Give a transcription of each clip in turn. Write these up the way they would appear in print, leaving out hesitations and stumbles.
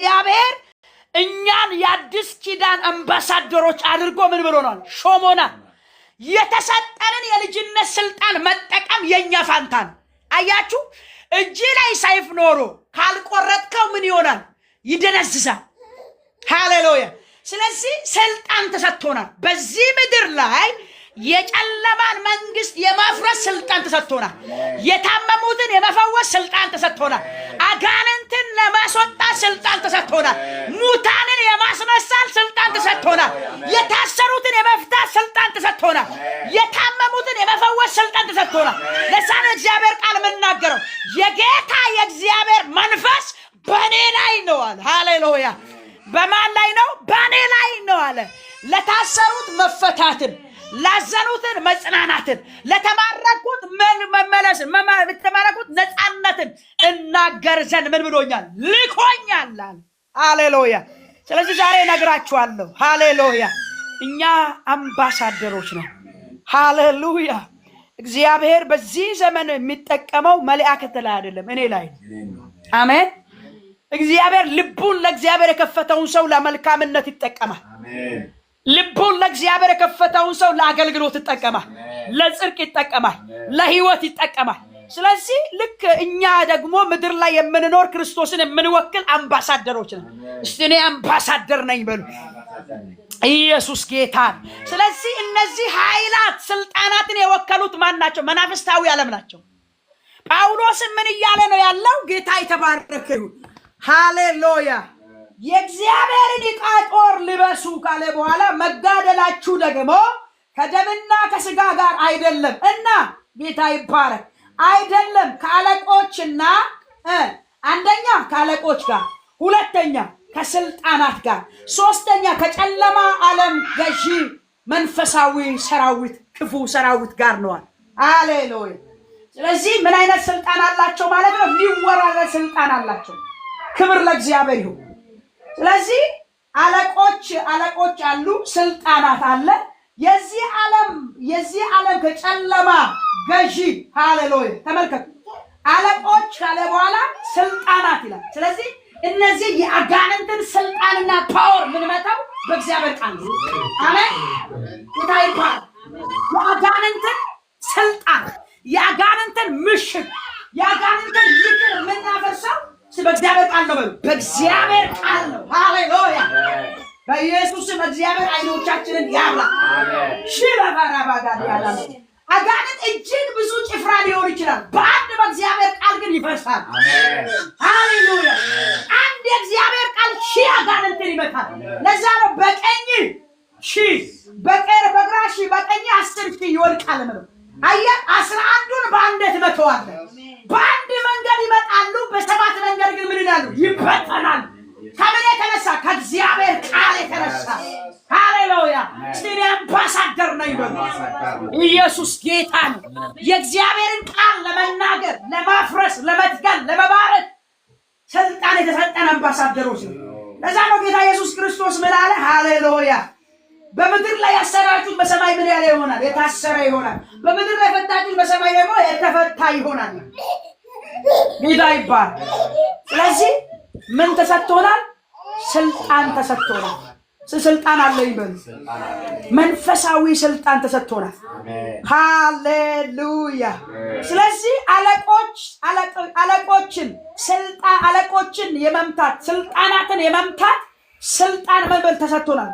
እግዚአብሔር እኛን የአዲስ ኪዳን አምባሳደሮች አድርጎ ምን ብሎናል? ሾሞናል። የተሰጠንን የልጅነት ስልጣን መጠቀም የኛ ፋንታ ነው። አያችሁ፣ እጅ ላይ ሰይፍ ኖሮ ካልቆረጥከው ምን ይሆናል? ይደነዝዛል። ሃሌሉያ። ስለዚህ ስልጣን ተሰጥቶናል። በዚህ ምድር ላይ የጨለማን መንግስት የማፍረስ ስልጣን ተሰጥቶናል። የታመሙትን የመፈወስ ስልጣን ተሰጥቶናል። አጋንንትን ለማስወጣት ስልጣን ተሰጥቶናል። ሙታንን የማስነሳት ስልጣን ተሰጥቶናል። የታሰሩትን የመፍታት ስልጣን ተሰጥቶናል። የታመሙትን የመፈወስ ስልጣን ተሰጥቶናል። ለሳን እግዚአብሔር ቃል የምናገረው የጌታ የእግዚአብሔር መንፈስ በእኔ ላይ ነው አለ። ሃሌሉያ። በማን ላይ ነው? በእኔ ላይ ነው አለ። ለታሰሩት መፈታትን፣ ላዘኑትን መጽናናትን፣ ለተማረኩት መመለስን፣ ለተማረኩት ነፃነትን እናገር ዘንድ ምን ብሎኛል? ልኮኛል አለ። ሃሌሉያ። ስለዚህ ዛሬ እነግራችኋለሁ። ሃሌሉያ። እኛ አምባሳደሮች ነን። ሃሌሉያ። እግዚአብሔር በዚህ ዘመን የሚጠቀመው መላእክት ላይ አይደለም፣ እኔ ላይ ነው። አሜን። እግዚአብሔር ልቡን ለእግዚአብሔር የከፈተውን ሰው ለመልካምነት ይጠቀማል። ልቡን ለእግዚአብሔር የከፈተውን ሰው ለአገልግሎት ይጠቀማል፣ ለጽድቅ ይጠቀማል፣ ለህይወት ይጠቀማል። ስለዚህ ልክ እኛ ደግሞ ምድር ላይ የምንኖር ክርስቶስን የምንወክል አምባሳደሮች ነን። እስቲ እኔ አምባሳደር ነኝ በሉ። ኢየሱስ ጌታ። ስለዚህ እነዚህ ኃይላት ስልጣናትን የወከሉት ማን ናቸው? መናፍስታዊ ዓለም ናቸው። ጳውሎስ ምን እያለ ነው ያለው? ጌታ የተባረከ ይሁን። ሃሌሉያ። የእግዚአብሔርን ዕቃ ጦር ልበሱ ካለ በኋላ መጋደላችሁ ደግሞ ከደምና ከስጋ ጋር አይደለም እና ጌታ ይባረክ አይደለም ከአለቆችና አንደኛ ከአለቆች ጋር፣ ሁለተኛ ከስልጣናት ጋር፣ ሶስተኛ ከጨለማ ዓለም ገዢ መንፈሳዊ ሰራዊት፣ ክፉ ሰራዊት ጋር ነው። ሃሌሉያ። ስለዚህ ምን አይነት ስልጣን አላቸው ማለት ነው? የሚወራረድ ስልጣን አላቸው። ክብር ለእግዚአብሔር ይሁን። ስለዚህ አለቆች አሉ፣ ስልጣናት አለ። የዚህ ዓለም ከጨለማ ገዢ ሃሌሉያ። ተመልከቱ፣ አለቆች ካለ በኋላ ስልጣናት ይላል። ስለዚህ እነዚህ የአጋንንትን ስልጣንና ፓወር ምንመታው በእግዚአብሔር ቃል ነው። አሜን። ይታይባ የአጋንንትን ስልጣን፣ የአጋንንትን ምሽግ፣ የአጋንንትን ምክር የምናፈርሰው በእግዚአብሔር ቃል ነው። በእግዚአብሔር ቃል ነው። ሃሌሉያ። በኢየሱስም እግዚአብሔር አይኖቻችንን ያብራ። አጋንንት እጅግ ብዙ ጭፍራ ሊሆን ይችላል፣ በአንድ በእግዚአብሔር ቃል ግን ይፈርሳል። ሃሌሉያ። አንድ የእግዚአብሔር ቃል ሺህ አጋንንትን ይመታል። ለዛ ነው በቀኝ ሺህ በግራ ሺህ በቀኝ 10 ሺህ ይወድቃል ማለት። አየህ፣ 11ዱን በአንድ ትመተዋለህ። በአንድ መንገድ ይመጣሉ፣ በሰባት መንገድ ግን ምን ይላሉ? ይበተናሉ። ከምን የተነሳ? ከእግዚአብሔር ቃል የተነሳ። ሃሌሉያ። እስቲ አምባሳደር ነኝ በሉ። ኢየሱስ ጌታ ነው። የእግዚአብሔርን ቃል ለመናገር፣ ለማፍረስ፣ ለመትጋል፣ ለመባረክ ስልጣን የተሰጠን አምባሳደሮች ነው። ለዛ ነው ጌታ ኢየሱስ ክርስቶስ ምን አለ? ሃሌሉያ። በምድር ላይ ያሰራችሁት በሰማይ ምን ያለ ይሆናል? የታሰረ ይሆናል። በምድር ላይ ፈታችሁት በሰማይ ደግሞ የተፈታ ይሆናል። ጌታ ይባረክ። ስለዚህ ምን ተሰጥቶናል? ስልጣን ተሰጥቶናል። ስልጣን አለ ይበል። መንፈሳዊ ስልጣን ተሰጥቶናል። ሃሌሉያ። ስለዚህ አለቆችን የመምታት ስልጣናትን የመምታት ስልጣን መንበል ተሰጥቶናል።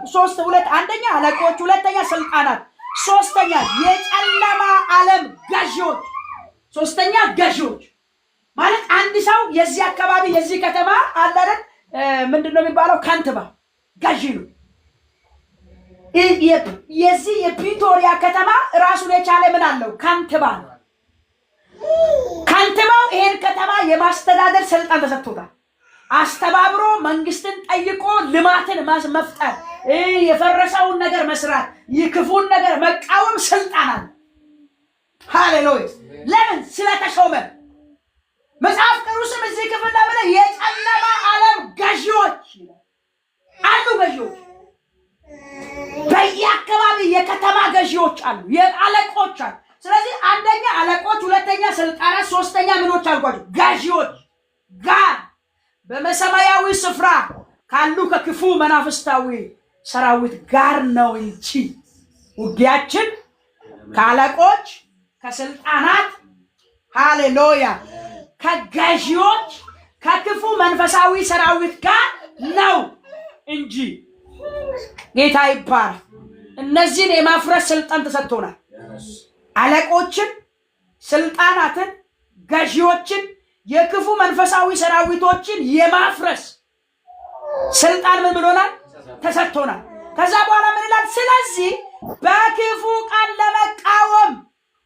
አንደኛ አለቆች፣ ሁለተኛ ስልጣናት፣ ሶስተኛ የጨለማ ዓለም ገዢዎች። ሶስተኛ ገዢዎች ማለት አንድ ሰው የዚህ አካባቢ የዚህ ከተማ አለ አይደል? ምንድነው የሚባለው? ከንቲባ ገዢ ነው። የዚህ የፕሪቶሪያ ከተማ ራሱን የቻለ ምን አለው? ከንቲባ ነው። ከንቲባው ይሄን ከተማ የማስተዳደር ስልጣን ተሰጥቶታል። አስተባብሮ መንግስትን ጠይቆ ልማትን መፍጠር፣ የፈረሰውን ነገር መስራት፣ የክፉን ነገር መቃወም ስልጣን አለ። ሃሌሉያ። ለምን? ስለተሾመ። መጽሐፍ ቅዱስም እዚህ ክፍል ለምን የጨለማ ዓለም ገዢዎች አሉ። ገዢዎች በየአካባቢ የከተማ ገዢዎች አሉ፣ የአለቆች አሉ። ስለዚህ አንደኛ አለቆች፣ ሁለተኛ ስልጣናት፣ ሶስተኛ ምኖች አልኳቸው? ገዢዎች ጋር በሰማያዊ ስፍራ ካሉ ከክፉ መናፍስታዊ ሰራዊት ጋር ነው እንጂ ውጊያችን ከአለቆች ከስልጣናት ሃሌሉያ ከገዢዎች ከክፉ መንፈሳዊ ሰራዊት ጋር ነው እንጂ። ጌታ ይባረክ። እነዚህን የማፍረስ ስልጣን ተሰጥቶናል። አለቆችን፣ ስልጣናትን፣ ገዢዎችን፣ የክፉ መንፈሳዊ ሰራዊቶችን የማፍረስ ስልጣን ምን ብሎናል? ተሰጥቶናል። ከዛ በኋላ ምን ይላል? ስለዚህ በክፉ ቃል ለመቃወም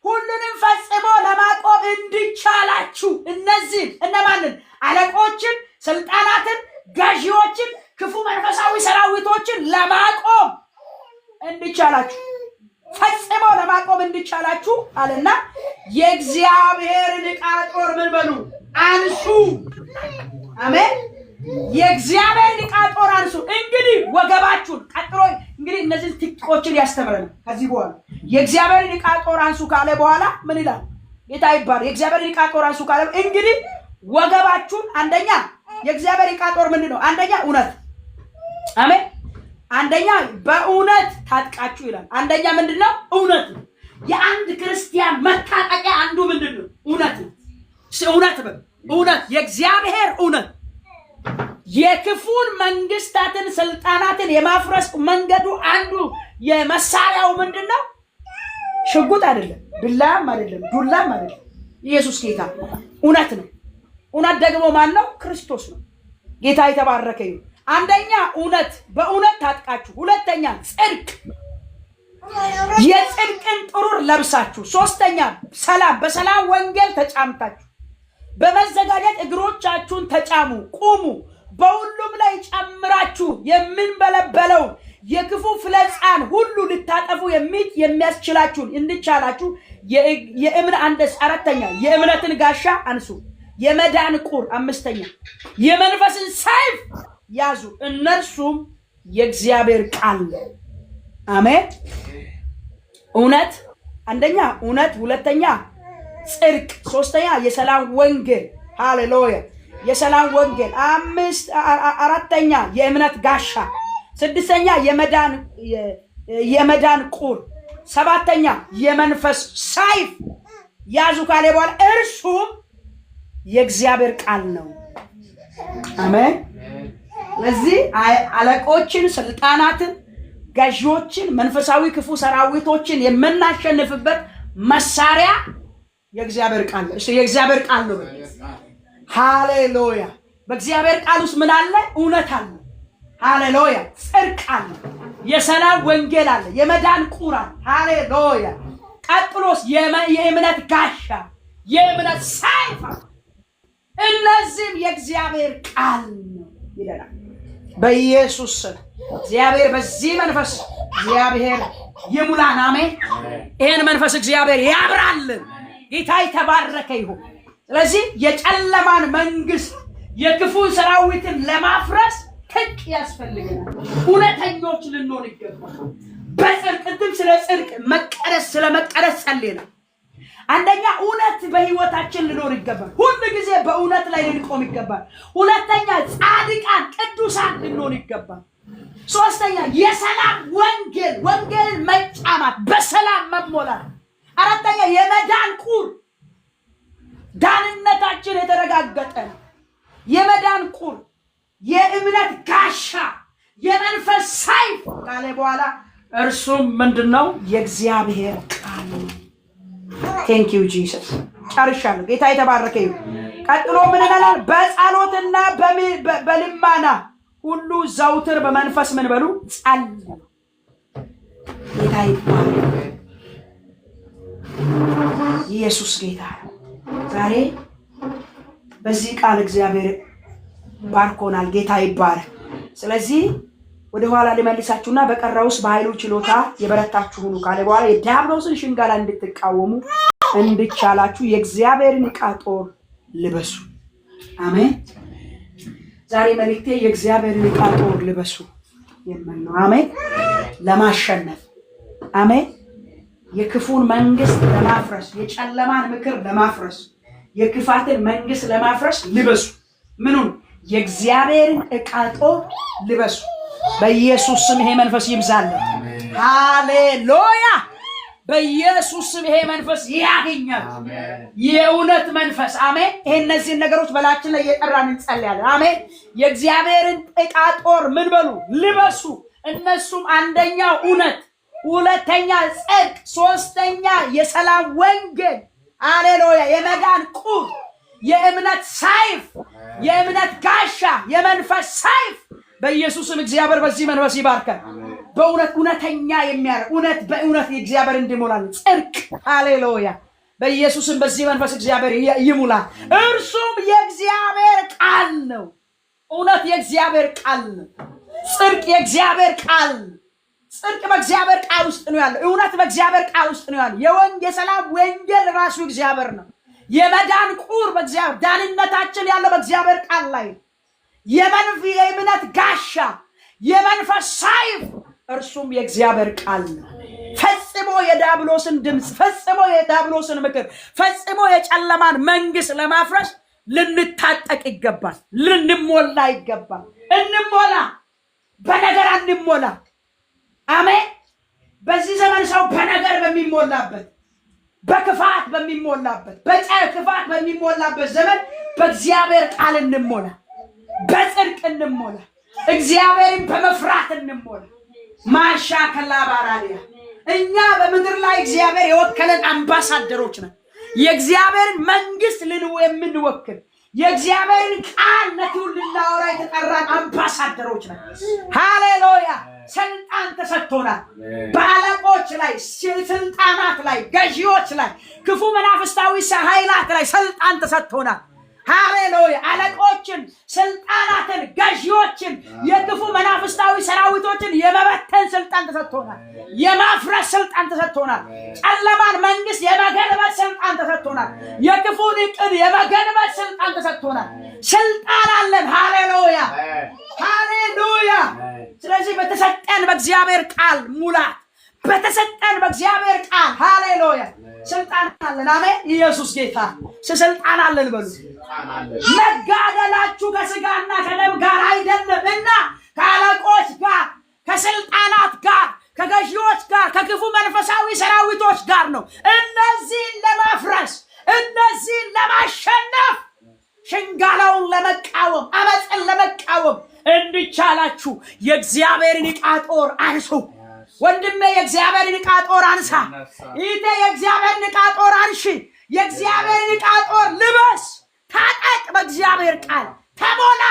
ሁሉንም ፈጽሞ ለማቆም እንዲቻላችሁ እነዚህን እነማንን? አለቆችን፣ ስልጣናትን፣ ገዢዎችን፣ ክፉ መንፈሳዊ ሰራዊቶችን ለማቆም እንዲቻላችሁ ፈጽሞ ለማቆም እንዲቻላችሁ አለና የእግዚአብሔርን ዕቃ ጦር ምን በሉ? አንሱ። አሜን። የእግዚአብሔርን ዕቃ ጦር አንሱ። እንግዲህ ወገባችሁን ቀጥሎ እንግዲህ እነዚህ ጥቅሶችን ያስተምረናል። ከዚህ በኋላ የእግዚአብሔርን ዕቃ ጦር አንሱ ካለ በኋላ ምን ይላል? ጌታ ይባረክ። የእግዚአብሔርን ዕቃ ጦር አንሱ ካለ እንግዲህ ወገባችሁን አንደኛ የእግዚአብሔር ዕቃ ጦር ምንድነው? አንደኛ እውነት። አሜን። አንደኛ በእውነት ታጥቃችሁ ይላል። አንደኛ ምንድነው? እውነት። የአንድ ክርስቲያን መታጠቂያ አንዱ ምንድነው? እውነት። እውነት እውነት የእግዚአብሔር እውነት የክፉን መንግስታትን ስልጣናትን የማፍረስ መንገዱ አንዱ የመሳሪያው ምንድነው? ሽጉጥ አይደለም፣ ዱላም አይደለም፣ ዱላም አይደለም። ኢየሱስ ጌታ እውነት ነው። እውነት ደግሞ ማን ነው? ክርስቶስ ነው። ጌታ የተባረከ ይሁን። አንደኛ እውነት፣ በእውነት ታጥቃችሁ። ሁለተኛ ጽድቅ፣ የጽድቅን ጥሩር ለብሳችሁ። ሶስተኛ ሰላም፣ በሰላም ወንጌል ተጫምታችሁ በመዘጋጀት እግሮቻችሁን ተጫሙ፣ ቁሙ። በሁሉም ላይ ጨምራችሁ የምንበለበለው የክፉ ፍለጻን ሁሉ ልታጠፉ የሚያስችላችሁን እንድቻላችሁ አራተኛ የእምነትን ጋሻ አንሱ፣ የመዳን ቁር አምስተኛ የመንፈስን ሰይፍ ያዙ፣ እነርሱም የእግዚአብሔር ቃል። አሜን። እውነት አንደኛ እውነት፣ ሁለተኛ ጽድቅ፣ ሶስተኛ የሰላም ወንጌል። ሃሌሉያ የሰላም ወንጌል። አራተኛ የእምነት ጋሻ፣ ስድስተኛ የመዳን ቁር፣ ሰባተኛ የመንፈስ ሰይፍ ያዙ ካለ በኋላ እርሱም የእግዚአብሔር ቃል ነው። አሜን። ለዚህ አለቆችን፣ ስልጣናትን፣ ገዢዎችን፣ መንፈሳዊ ክፉ ሰራዊቶችን የምናሸንፍበት መሳሪያ የእግዚአብሔር ቃል ነው። እሺ የእግዚአብሔር ቃል ነው። ሃሌሉያ። በእግዚአብሔር ቃል ውስጥ ምን አለ? እውነት አለ። ሃሌሉያ። ጽድቅ አለ፣ የሰላም ወንጌል አለ፣ የመዳን ቁር አለ። ሃሌሉያ። ቀጥሎስ የእምነት ጋሻ፣ የእምነት ሰይፍ። እነዚህም የእግዚአብሔር ቃል ነው ይለናል። በኢየሱስ ስም እግዚአብሔር በዚህ መንፈስ እግዚአብሔር ይሙላን። አሜን። ይህን መንፈስ እግዚአብሔር ያብራልን። ጌታ የተባረከ ይሁን። ስለዚህ የጨለማን መንግስት የክፉን ሰራዊትን ለማፍረስ ትጥቅ ያስፈልገናል። እውነተኞች ልንሆን ይገባል። በጽድቅ ድም ስለ ጽድቅ መቀደስ ስለ መቀደስ ጸልየናል። አንደኛ እውነት በህይወታችን ልኖር ይገባል። ሁሉ ጊዜ በእውነት ላይ ልንቆም ይገባል። ሁለተኛ ጻድቃን ቅዱሳን ልንሆን ይገባል። ሶስተኛ የሰላም ወንጌል መጫማት፣ በሰላም መሞላት። አራተኛ የመዳን ቁር፣ ዳንነታችን የተረጋገጠ የመዳን ቁር፣ የእምነት ጋሻ፣ የመንፈስ ሰይፍ ካለ በኋላ እርሱም ምንድነው? የእግዚአብሔር ቃል። ቴንክ ዩ ጂሰስ። ጨርሻለሁ። ጌታ የተባረከ ይሁን። ቀጥሎ ምን ይላል? በጸሎትና በልመና ሁሉ ዘውትር በመንፈስ ምን በሉ? ጸልዩ። ጌታ ይባረክ። ኢየሱስ ጌታ። ዛሬ በዚህ ቃል እግዚአብሔር ባርኮናል። ጌታ ይባረክ። ስለዚህ ወደ ኋላ ሊመልሳችሁና በቀረውስ በኃይሉ ችሎታ የበረታችሁ ሁኑ ካለ በኋላ የዲያብሎስን ሽንገላ እንድትቃወሙ እንድቻላችሁ የእግዚአብሔርን ዕቃ ጦር ልበሱ። አሜን። ዛሬ መልእክቴ የእግዚአብሔርን ዕቃ ጦር ልበሱ የሚል ነው። አሜን። ለማሸነፍ አሜን። የክፉን መንግስት ለማፍረስ፣ የጨለማን ምክር ለማፍረስ፣ የክፋትን መንግስት ለማፍረስ ልበሱ ምኑን? የእግዚአብሔርን ዕቃ ጦር ልበሱ። በኢየሱስ ስም ይሄ መንፈስ ይብዛለት። ሃሌሉያ። በኢየሱስ ስም ይሄ መንፈስ ያገኛል። የእውነት መንፈስ አሜን። ይሄ እነዚህን ነገሮች በላችን ላይ እየጠራን እንጸልያለን። አሜን። የእግዚአብሔርን ዕቃ ጦር ምን በሉ ልበሱ። እነሱም አንደኛው እውነት፣ ሁለተኛ ጽድቅ፣ ሶስተኛ የሰላም ወንጌል። ሃሌሉያ። የመዳን ቁር፣ የእምነት ሰይፍ፣ የእምነት ጋሻ፣ የመንፈስ ሰይፍ። በኢየሱስም እግዚአብሔር በዚህ መንፈስ ይባርከን። በእውነት እውነተኛ የሚያደርግ እውነት በእውነት የእግዚአብሔር እንዲሞላል ጽድቅ። ሃሌሉያ። በኢየሱስም በዚህ መንፈስ እግዚአብሔር ይሙላ። እርሱም የእግዚአብሔር ቃል ነው። እውነት የእግዚአብሔር ቃል ነው። ጽድቅ የእግዚአብሔር ቃል ነው። ጽድቅ በእግዚአብሔር ቃል ውስጥ ነው ያለው። እውነት በእግዚአብሔር ቃል ውስጥ ነው ያለው። የሰላም ወንጌል ራሱ እግዚአብሔር ነው። የመዳን ቁር በእግዚአብሔር፣ ዳንነታችን ያለው በእግዚአብሔር ቃል ላይ፣ የእምነት ጋሻ፣ የመንፈስ ሰይፍ እርሱም የእግዚአብሔር ቃል ነው። ፈጽሞ የዲያብሎስን ድምፅ፣ ፈጽሞ የዲያብሎስን ምክር፣ ፈጽሞ የጨለማን መንግስት ለማፍረስ ልንታጠቅ ይገባል። ልንሞላ ይገባል። እንሞላ፣ በነገር እንሞላ። አሜን። በዚህ ዘመን ሰው በነገር በሚሞላበት፣ በክፋት በሚሞላበት፣ በክፋት በሚሞላበት ዘመን በእግዚአብሔር ቃል እንሞላ፣ በጽድቅ እንሞላ፣ እግዚአብሔርን በመፍራት እንሞላ። ማሻ ከላባራዲያ እኛ በምድር ላይ እግዚአብሔር የወከለን አምባሳደሮች ነን። የእግዚአብሔርን መንግስት የምንወክል የእግዚአብሔርን ቃል ለትውልድ ልናወራ የተጠራን አምባሳደሮች ነን። ሃሌሉያ። ስልጣን ተሰጥቶናል። በአለቆች ላይ፣ ስልጣናት ላይ፣ ገዢዎች ላይ፣ ክፉ መናፍስታዊ ኃይላት ላይ ስልጣን ተሰጥቶናል። ሃሌሉያ። አለቆችን፣ ስልጣናትን፣ ገዢዎችን፣ የክፉ መናፍስታዊ ሰራዊቶችን የመበተን ስልጣን ተሰጥቶናል። የማፍረስ ስልጣን ተሰጥቶናል። ጨለማን መንግስት የመገልበጥ ስልጣን ተሰጥቶናል። የክፉን ዕቅድ የመገልበጥ ስልጣን ተሰጥቶናል። ስልጣን አለን። ሃሌሉያ ሃሌሉያ። ስለዚህ በተሰጠን በእግዚአብሔር ቃል ሙላት፣ በተሰጠን በእግዚአብሔር ቃል ሃሌሉያ ስልጣን አለን። አሜን። ኢየሱስ ጌታ። ስልጣን አለን በሉ። መጋደላችሁ ከስጋና ከደም ጋር አይደለም እና ከአለቆች ጋር፣ ከስልጣናት ጋር፣ ከገዢዎች ጋር፣ ከክፉ መንፈሳዊ ሰራዊቶች ጋር ነው። እነዚህን ለማፍረስ፣ እነዚህን ለማሸነፍ፣ ሽንጋላውን ለመቃወም፣ አመፅን ለመቃወም እንዲቻላችሁ የእግዚአብሔርን ዕቃ ጦር አንሱ። ወንድሜ የእግዚአብሔርን ዕቃ ጦር አንሳ። ይሄ የእግዚአብሔርን ዕቃ ጦር አንሺ። የእግዚአብሔርን ዕቃ ጦር ልበስ። ታጠቅ። በእግዚአብሔር ቃል ተሞላ።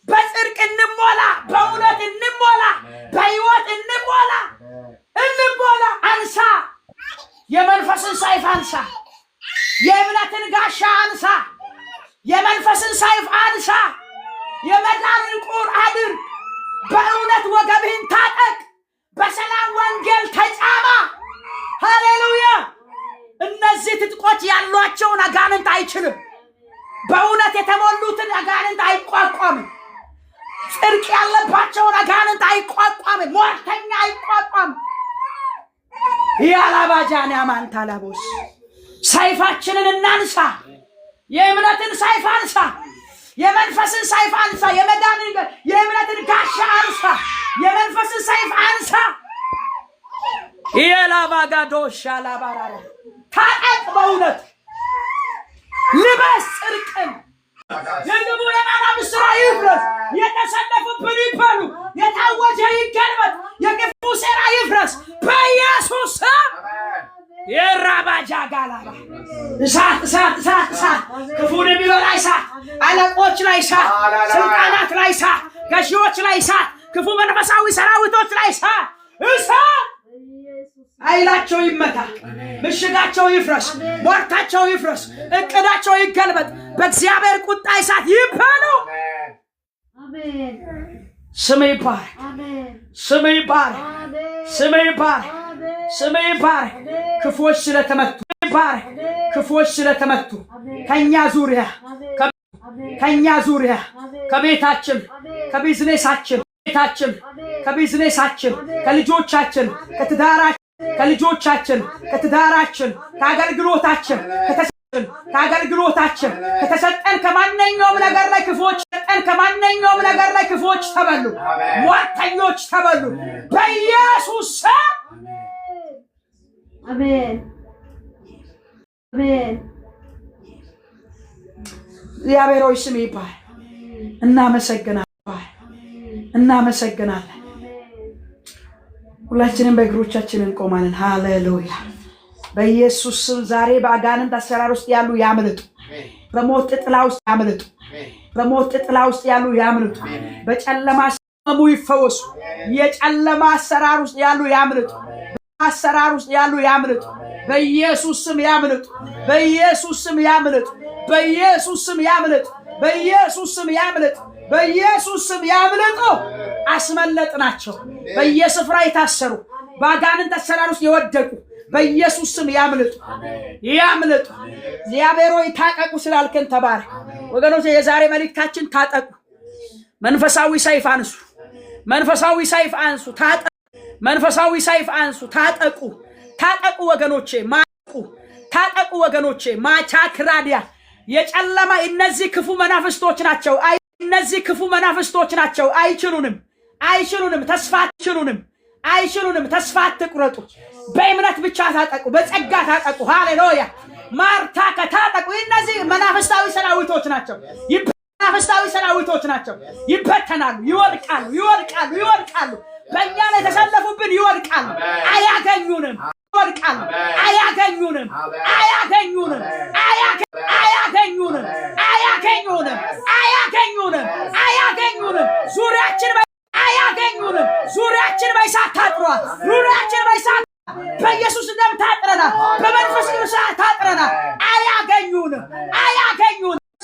በጽድቅ እንሞላ፣ በእውነት እንሞላ፣ በሕይወት እንሞላ። አንሳ። የመንፈስን ሰይፍ አንሳ። የእምነትን ጋሻ አንሳ። የመንፈስን ሰይፍ አንሳ። የመዳንን ቁር አድርግ። በእውነት ወገብህን ታጠቅ። በሰላም ወንጌል ተጫማ። ሃሌሉያ። እነዚህ ትጥቆች ያሏቸውን አጋንንት አይችልም። በእውነት የተሞሉትን አጋንንት አይቋቋምም። ጽድቅ ያለባቸውን አጋንንት አይቋቋምም። ሟርተኛ አይቋቋምም። ያላባጃን ያማንታላቦስ ሰይፋችንን እናንሳ። የእምነትን ሰይፍ አንሳ። የመንፈስን ሰይፍ አንሳ። የእምነትን ጋሻ አንሳ። የመንፈስን ሰይፍ አንሳ። የላባጋዶሻ ላባራራ ታጠቅ። በእውነት ልበስ ጽድቅን። የግቡ የማዳም ስራ ይፍረስ። የተሰለፉብን ይበሉ። የታወጀ ይገልበጥ። የክፉ ሴራ ይፍረስ በኢየሱስ ስም። የራባጃ ጋላባ እሳት እሳት እሳት እሳት። ክፉን የሚበላ እሳት። አለቆች ላይ እሳት። ስልጣናት ላይ እሳት። ገዢዎች ላይ እሳት። ክፉ መንፈሳዊ ሰራዊቶች ላይ እሳት እሳት። ኃይላቸው ይመታ። ምሽጋቸው ይፍረስ። ሟርታቸው ይፍረስ። እቅዳቸው ይገልበጥ። በእግዚአብሔር ቁጣ እሳት ይበሉ። ስም ይባረክ። ስም ይባረክ። ስም ይባረክ። ስም ይባረክ። ክፉዎች ስለተመቱ ይባረክ። ክፉዎች ስለተመቱ ከኛ ዙሪያ ከቤታችን፣ ከቢዝነሳችን፣ ቤታችን፣ ከቢዝነሳችን፣ ከልጆቻችን፣ ከትዳራችን፣ ከልጆቻችን፣ ከትዳራችን፣ ከአገልግሎታችን ከአገልግሎታችን ከተሰጠን ከማንኛውም ነገር ላይ ክፎች ተበሉ፣ ሟርተኞች ተበሉ በኢየሱስ ስም አሜን አሜን። እግዚአብሔር ሆይ ስም ይባረክ። እናመሰግናለን። ሁላችንም በእግሮቻችን እንቆማለን። ሃሌሉያ። በኢየሱስ ስም ዛሬ በአጋንንት አሰራር ውስጥ ያሉ ያምልጡ። በሞት ጥላ ውስጥ ያሉ ያምልጡ። በጨለማ ሰሙ ይፈወሱ። የጨለማ አሰራር ውስጥ ያሉ ያምልጡ። አሰራር ውስጥ ያሉ ያምልጡ። በኢየሱስ ስም ያምልጡ። በኢየሱስ ስም ያምልጡ። በኢየሱስ ስም ያምልጡ። በኢየሱስ ስም ያምልጡ። በኢየሱስ ስም ያምልጡ። አስመለጥናቸው። በየስፍራ የታሰሩ በአጋንንት አሰራር ውስጥ የወደቁ በኢየሱስ ስም ያምልጡ። እግዚአብሔር ሆይ ታጠቁ ስላልከን ተባረክ። ወገኖች የዛሬ መልእክታችን ታጠቁ። መንፈሳዊ ሰይፍ አንሱ። ታጠቁ ወገኖቼ። ማቻክራዲያ የጨለማ እነዚህ ክፉ መናፍስቶች ናቸው። አይችሉንም። ተስፋ አትቁረጡ። በእምነት ብቻ ታጠቁ። በጸጋ ታጠቁ። ሃሌሉያ። ማርታ ከታጠቁ። እነዚህ መናፍስታዊ ሰራዊቶች ናቸው። ይበተናሉ፣ ይወድቃሉ። በእኛ ላይ የተሰለፉብን ይወድቃሉ። አያገኙንም። ዙሪያችን በእሳት ታጥሯል። በኢየሱስ ደም ታጥረናል። በመንፈስ ቅዱስ ታጥረናል። አያገኙንም።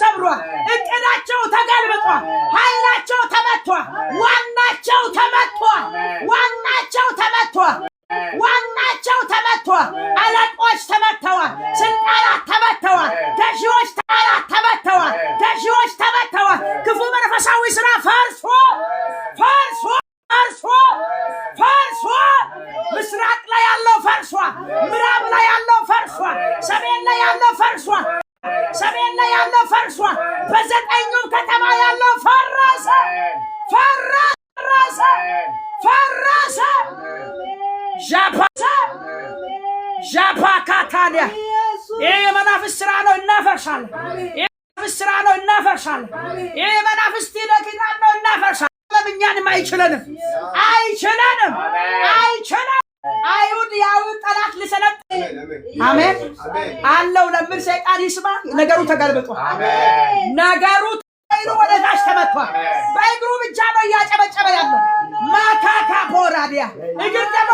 ሰብሯል። እቅዳቸው ተገልብጧል። ኃይላቸው ተመቷል። ዋናቸው ተመቷል። አለቆች ተመተዋል። ስልጣናት ተመተዋል። ገዢዎች ተመተዋል። ክፉ መንፈሳዊ ስራ ፈርሶ ምስራቅ ላይ ያለው ፈርሷል። ምዕራብ ላይ ያለው ፈርሷል። ሰሜን ላይ ያለው ፈርሷል። በዘጠኙም ከተማ ያለው ፈረሰ። ዣፓካታዲያ ይህ የመናፍስት ስራ ነው። እናፈርሳለን። ይህ የመናፍስት ኪዳን ነው። እናፈርሳለን። እኛንም አይችለንም። አይሁድ ጠላት ሊሰለጥ አሜን አለው ለምን ሰይጣን ይስማ። ነገሩ ተገልብጧል። ወደ ታች ተመቷል። በእግሩ ብቻ ነው እያጨበጨበ ያለው። ማካካ ፖራዲያ እግር ደግሞ